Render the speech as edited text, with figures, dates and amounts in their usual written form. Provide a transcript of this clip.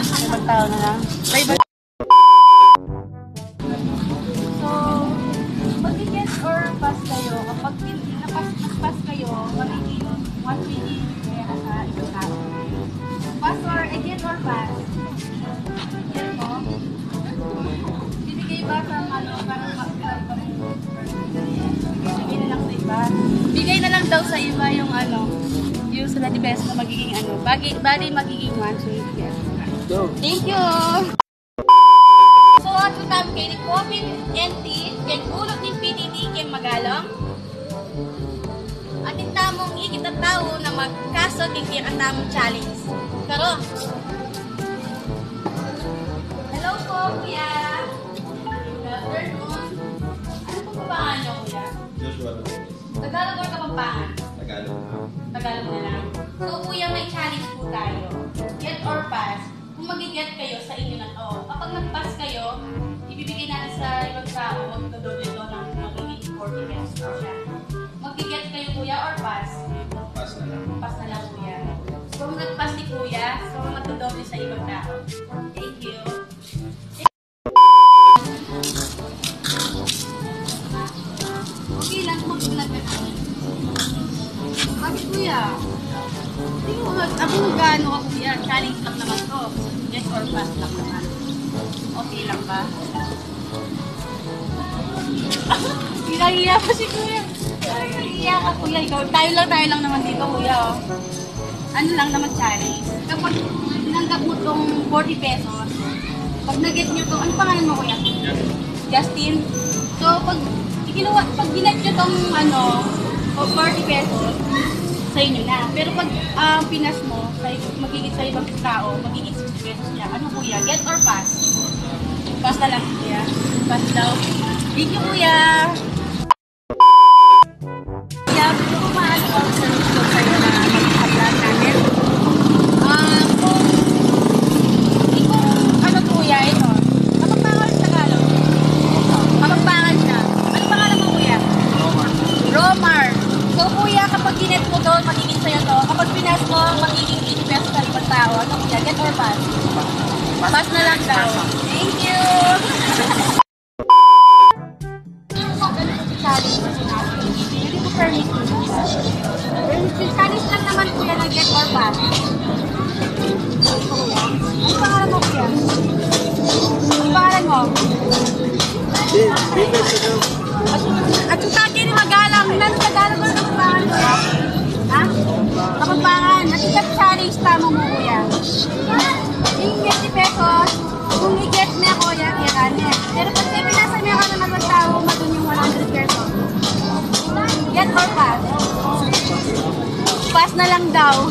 Ibang tao na lang. So, mag-get or pass kayo, kapag napas kayo, magiging 1 minute kaya sa ibang tao. Pass or get or pass? Get mo? Bibigay ba sa parang bigay na lang sa iba? Bigay na lang daw sa iba yung yung sila di best na magiging bali magiging 1, so yes. Thank you! So, ato tam kay COVID-19, kay kulot ni PDD, kay Magalong. Atin tamong ikita tao na magkaso kay katamong challenge. Karo! Hello po, kuya! Good afternoon. Ano po pabangan niyo, kuya? Joshua. Tagalog or Kapampangan? Tagalog. Tagalog na lang. So, kuya, may challenge po tayo. Get or pass. Kung mag-get kayo sa inyo na to, kapag nag-pass kayo, ibibigay natin sa ibang tao, magdodoble ito ng magiging 40 pesos po siya. Mag-get kayo, kuya, or pass? Pass na lang. Pass na lang, kuya. So, kung nag-pass ni kuya, so magdodoble sa ibang tao. Thank you. Okay lang kung nag-pass. Bakit, kuya? Ako gaano ka, kuya? Challenge lang naman to. Get or pass lang naman. Okay lang ba? Hinahiya pa si kuya. Hinahiya ka, kuya. Tayo lang naman dito, kuya. Oh. Ano lang naman challenge? Kapag tinanggap mo tong 40 pesos, pag nag-get nyo to, ano pangalan mo, kuya? Justin. So, pag ginet nyo tong 40 pesos, sa inyo na. Pero pag pinas mo, magiging sa ibang tao, magiging 60 pesos niya. Ano, kuya? Get or pass? Pass na lang, kuya. Pass daw. Thank you, kuya. Kuya, gusto ko maano ako sa gusto sa'yo na mag-upload namin. Kung kuya, ito. Kapagpangan sa Tagalog. Kapagpangan siya. Ano pangalan mo, kuya? Romar. So, kuya, kapag ginet mo doon, magiging sa'yo to. Kapag pinas mo, magiging 80 pesos sa ibang tao. Ano, kuya? Get or pass? Pass na lang daw. Thank you! Challenge kasi natin. Hindi ko permit ko. Challenge lang naman, kuya, na get or pass. Ano pangalan mo, kuya? Ano pangalan mo? At yung tatay ni Magalang, nang Tagalog ko na Kapampangan ko. Ha? Kapampangan. At yung challenge tamo mo, kuya. Yung 20 pesos, kung i-get niya, kuya, kiranin. Pero pag pinasa niya ka naman ng tao, matun yung 100 pesos. Get or pass? Pass na lang daw.